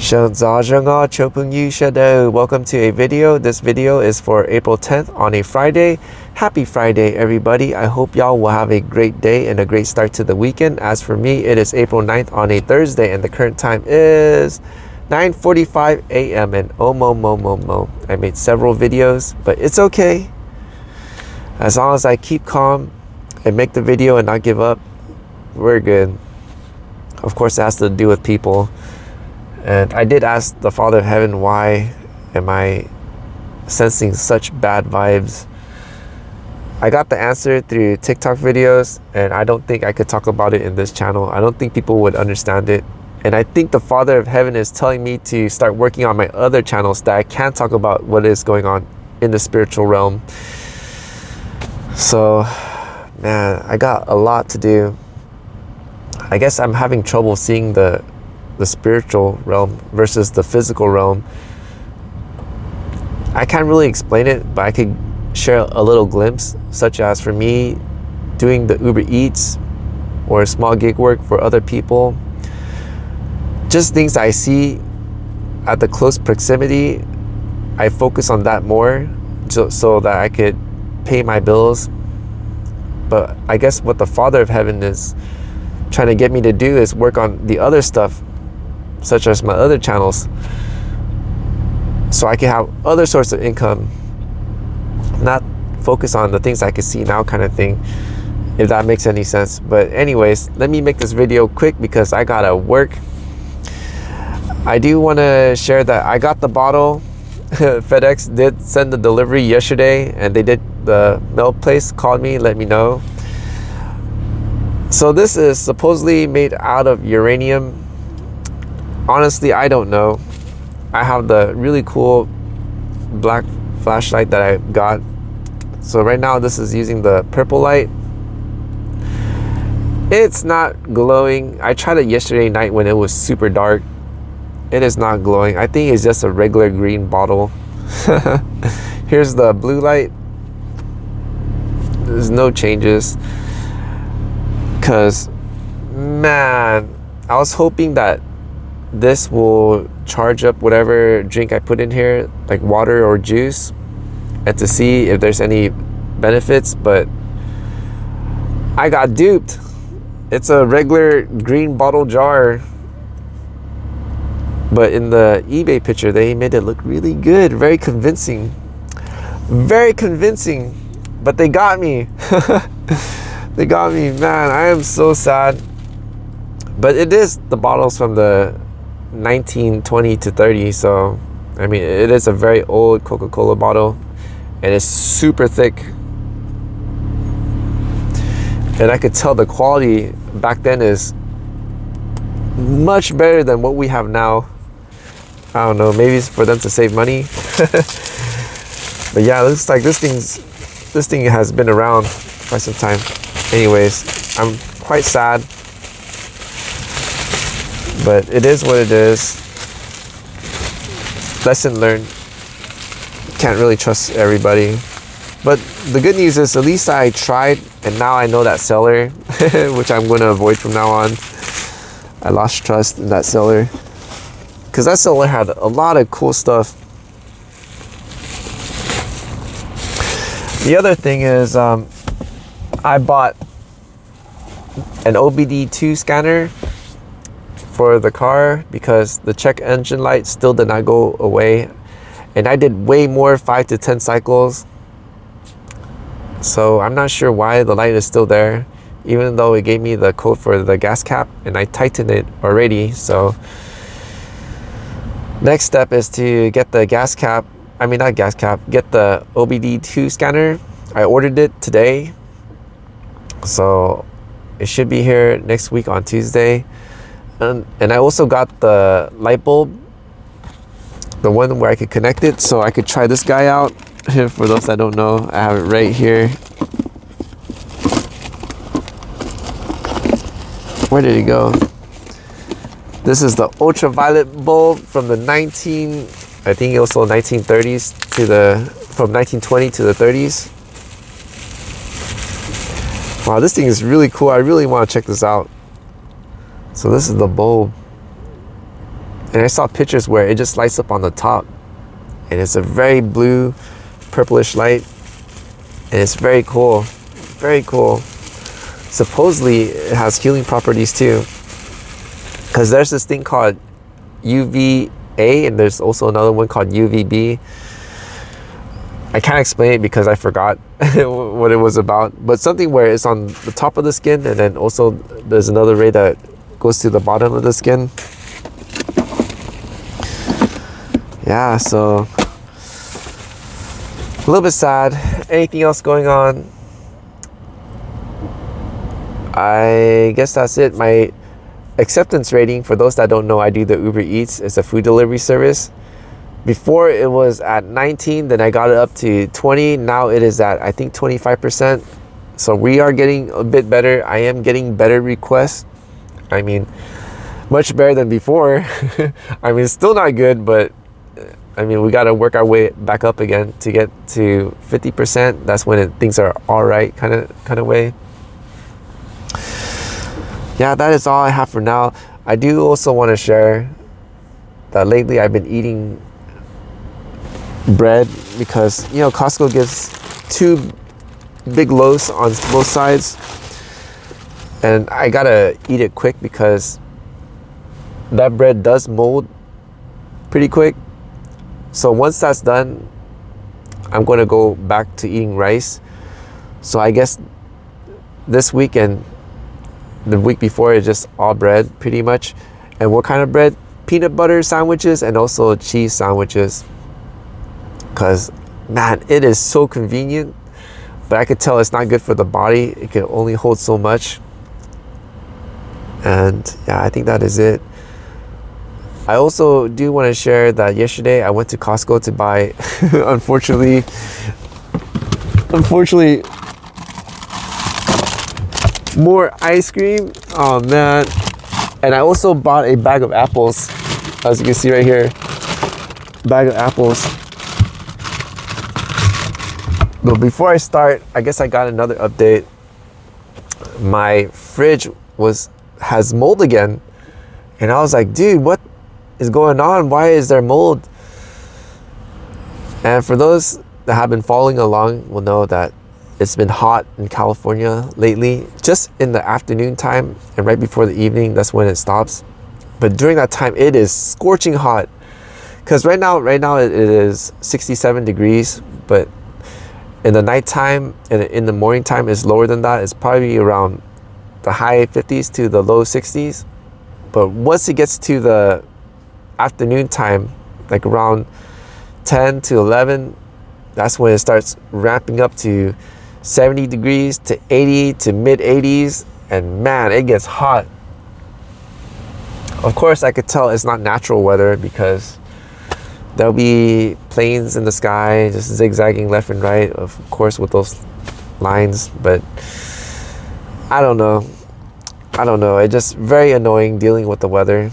Welcome to a video. This video is for April 10th on a Friday. Happy Friday, everybody. I hope y'all will have a great day and a great start to the weekend. As for me, it is April 9th on a Thursday and the current time is 9:45 a.m. and I made several videos, but it's okay. As long as I keep calm and make the video and not give up, we're good. Of course, it has to do with people. And I did ask the Father of Heaven, why am I sensing such bad vibes? I got the answer through TikTok videos, and I don't think I could talk about it in this channel. I don't think people would understand it. And I think the Father of Heaven is telling me to start working on my other channels that I can talk about what is going on in the spiritual realm. So, man, I got a lot to do. I guess I'm having trouble seeing the spiritual realm versus the physical realm. I can't really explain it, but I could share a little glimpse, such as for me doing the Uber Eats or small gig work for other people. Just things I see at the close proximity, I focus on that more so that I could pay my bills. But I guess what the Father of Heaven is trying to get me to do is work on the other stuff, such as my other channels, so I can have other sources of income, not focus on the things I can see now kind of thing, if that makes any sense. But anyways, let me make this video quick because I gotta work. I do want to share that I got the bottle. FedEx did send the delivery yesterday, and the mail place called me, let me know. So this is supposedly made out of uranium. Honestly, I don't know. I have the really cool black flashlight that I got. So right now this is using the purple light. It's not glowing. I tried it yesterday night when it was super dark. It is not glowing. I think it's just a regular green bottle. Here's the blue light. There's no changes. Cause man, I was hoping that this will charge up whatever drink I put in here, like water or juice, and to see if there's any benefits, but I got duped. It's a regular green bottle jar, but in the eBay picture they made it look really good, very convincing, but they got me. They got me, man. I am so sad. But it is the bottles from the 1920 to 30, so I mean it is a very old Coca-Cola bottle, and it's super thick, and I could tell the quality back then is much better than what we have now. I don't know, maybe it's for them to save money. But yeah, it looks like this thing has been around for some time. Anyways, I'm quite sad, but it is what it is. Lesson learned. Can't really trust everybody. But the good news is at least I tried, and now I know that seller, which I'm going to avoid from now on. I lost trust in that seller because that seller had a lot of cool stuff. The other thing is I bought an OBD2 scanner for the car because the check engine light still did not go away, and I did way more, 5 to 10 cycles. So I'm not sure why the light is still there, even though it gave me the code for the gas cap and I tightened it already. So next step is to get the get the OBD2 scanner. I ordered it today, so it should be here next week on Tuesday. And I also got the light bulb, the one where I could connect it, so I could try this guy out. For those that don't know, I have it right here. Where did it go? This is the ultraviolet bulb from the I think also 1930s from 1920 to the 30s. Wow, this thing is really cool. I really want to check this out. So this is the bulb. And I saw pictures where it just lights up on the top, and it's a very blue purplish light, and it's very cool, very cool. Supposedly it has healing properties too, because there's this thing called UVA and there's also another one called UVB. I can't explain it because I forgot what it was about, but something where it's on the top of the skin, and then also there's another ray that goes to the bottom of the skin. Yeah, so a little bit sad. Anything else going on? I guess that's it. My acceptance rating, for those that don't know, I do the Uber Eats. It's a food delivery service. Before it was at 19, then I got it up to 20. Now it is at, I think, 25%. So we are getting a bit better. I am getting better requests. I mean, much better than before. I mean, it's still not good, but I mean, we got to work our way back up again to get to 50%. That's when things are all right, kind of way. Yeah, that is all I have for now. I do also want to share that lately I've been eating bread because, you know, Costco gives 2 big loaves on both sides, and I gotta eat it quick because that bread does mold pretty quick. So once that's done, I'm going to go back to eating rice. So I guess this week and the week before is just all bread pretty much. And what kind of bread? Peanut butter sandwiches and also cheese sandwiches. Because, man, it is so convenient. But I could tell it's not good for the body. It can only hold so much. And yeah, I think that is it. I also do want to share that yesterday I went to Costco to buy, unfortunately, more ice cream. Oh man. And I also bought a bag of apples, as you can see right here. Bag of apples. But before I start, I guess I got another update. My fridge has mold again. And I was like, dude, what is going on? Why is there mold? And for those that have been following along will know that it's been hot in California lately, just in the afternoon time and right before the evening. That's when it stops. But during that time, it is scorching hot. Because right now it is 67 degrees, but in the nighttime and in the morning time is lower than that. It's probably around the high 50s to the low 60s. But once it gets to the afternoon time, like around 10 to 11, that's when it starts ramping up to 70 degrees to 80 to mid 80s, and man, it gets hot. Of course, I could tell it's not natural weather because there'll be planes in the sky just zigzagging left and right, of course, with those lines. But I don't know. It's just very annoying dealing with the weather.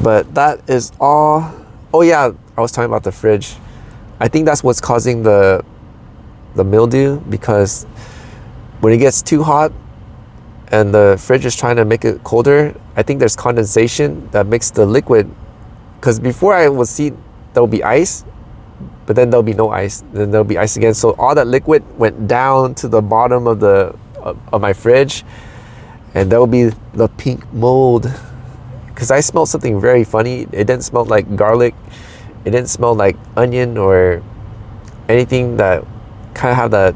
But that is all. Oh yeah, I was talking about the fridge. I think that's what's causing the mildew, because when it gets too hot and the fridge is trying to make it colder, I think there's condensation that makes the liquid. Because before I would see there'll be ice, but then there'll be no ice, then there'll be ice again. So all that liquid went down to the bottom of my fridge, and there'll be the pink mold. Because I smelled something very funny. It didn't smell like garlic. It didn't smell like onion or anything that kind of have that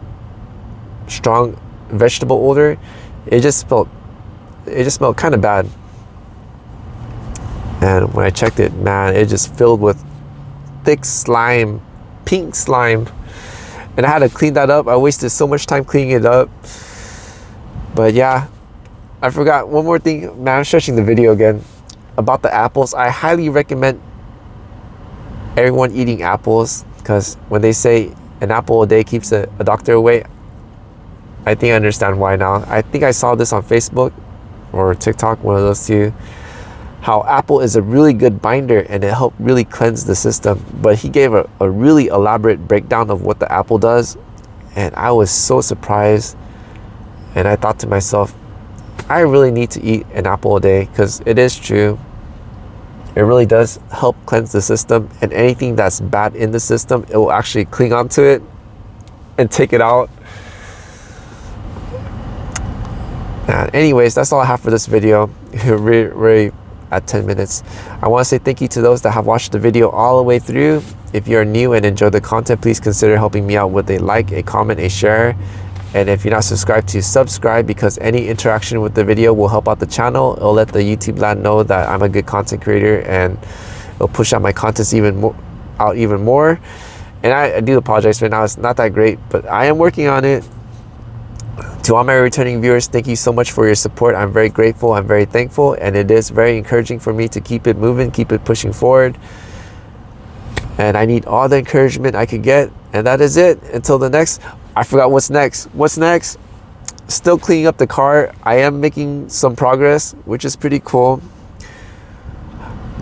strong vegetable odor. It just smelled kind of bad. And when I checked it, man, it just filled with thick slime, pink slime. And I had to clean that up. I wasted so much time cleaning it up. But yeah, I forgot one more thing. Man, I'm stretching the video again. About the apples, I highly recommend everyone eating apples, because when they say an apple a day keeps a doctor away, I think I understand why now. I think I saw this on Facebook or TikTok, one of those two, how apple is a really good binder and it helped really cleanse the system. But he gave a really elaborate breakdown of what the apple does, and I was so surprised. And I thought to myself, I really need to eat an apple a day, because it is true. It really does help cleanse the system, and anything that's bad in the system, it will actually cling onto it and take it out. And anyways, that's all I have for this video. Really at 10 minutes. I want to say thank you to those that have watched the video all the way through. If you're new and enjoy the content, please consider helping me out with a like, a comment, a share. And if you're not subscribed, to subscribe, because any interaction with the video will help out the channel. It'll let the YouTube land know that I'm a good content creator, and it'll push out my contents even more. And I do apologize right now, it's not that great, but I am working on it. To all my returning viewers, thank you so much for your support. I'm very grateful, I'm very thankful, and it is very encouraging for me to keep it moving, keep it pushing forward. And I need all the encouragement I could get. And that is it. Until the next, I forgot what's next. What's next? Still cleaning up the car. I am making some progress, which is pretty cool.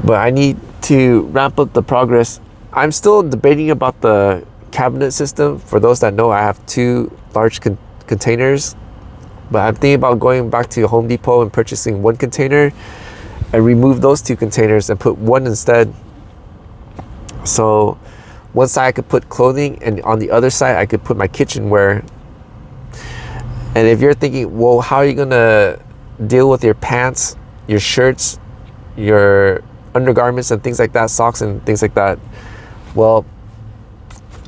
But I need to ramp up the progress. I'm still debating about the cabinet system. For those that know, I have 2 large containers. But I'm thinking about going back to Home Depot and purchasing 1 container and remove those 2 containers and put 1 instead. So one side I could put clothing, and on the other side I could put my kitchenware. And if you're thinking, well, how are you gonna deal with your pants, your shirts, your undergarments and things like that, socks and things like that? Well,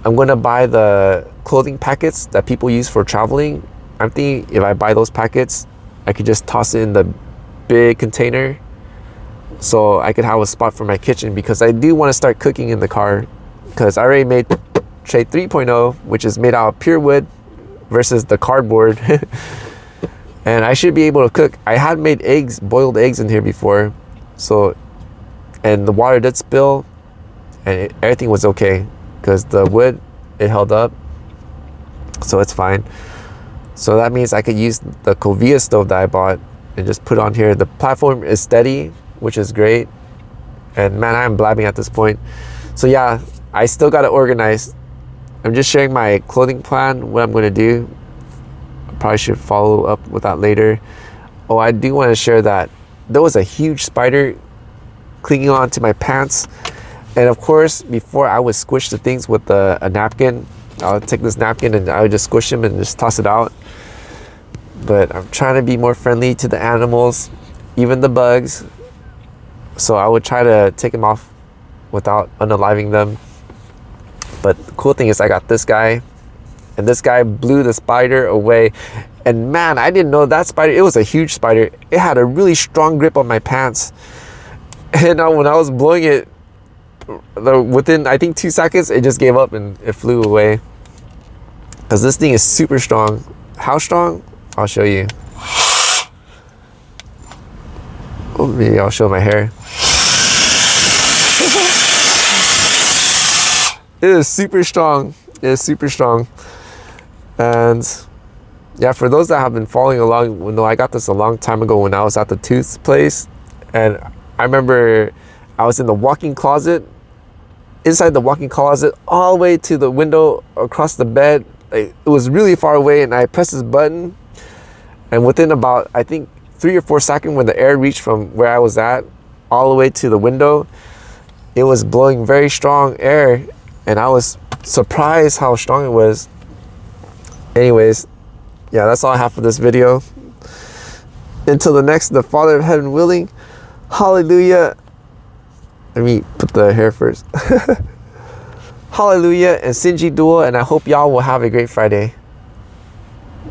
I'm gonna buy the clothing packets that people use for traveling. I'm thinking if I buy those packets, I could just toss it in the big container, so I could have a spot for my kitchen, because I do want to start cooking in the car, because I already made tray 3.0, which is made out of pure wood versus the cardboard. And I should be able to cook. I had made eggs, boiled eggs in here before, so, and the water did spill, and everything was okay because the wood, it held up, so it's fine. So that means I could use the Covia stove that I bought and just put on here. The platform is steady, which is great. And man, I'm blabbing at this point. So yeah, I still got to organize. I'm just sharing my clothing plan, what I'm going to do. I probably should follow up with that later. Oh, I do want to share that there was a huge spider clinging on to my pants. And of course, before I would squish the things with a napkin. I'll take this napkin and I would just squish them and just toss it out. But I'm trying to be more friendly to the animals, even the bugs. So I would try to take them off without unaliving them. But the cool thing is I got this guy, and this guy blew the spider away. And man, I didn't know that spider, it was a huge spider. It had a really strong grip on my pants. And when I was blowing it, within I think 2 seconds, it just gave up and it flew away. Because this thing is super strong. How strong? I'll show you. Oh, maybe I'll show my hair. It is super strong. It is super strong. And yeah, for those that have been following along, I got this a long time ago when I was at the tooth place. And I remember I was in the walk-in closet, inside the walk-in closet, all the way to the window across the bed. It was really far away, and I pressed this button, and within about, I think, 3 or 4 seconds, when the air reached from where I was at all the way to the window, it was blowing very strong air, and I was surprised how strong it was. Anyways, yeah, that's all I have for this video. Until the next, the Father of Heaven willing, hallelujah. Let me put the hair first. Hallelujah and Sinji Dua, and I hope y'all will have a great Friday.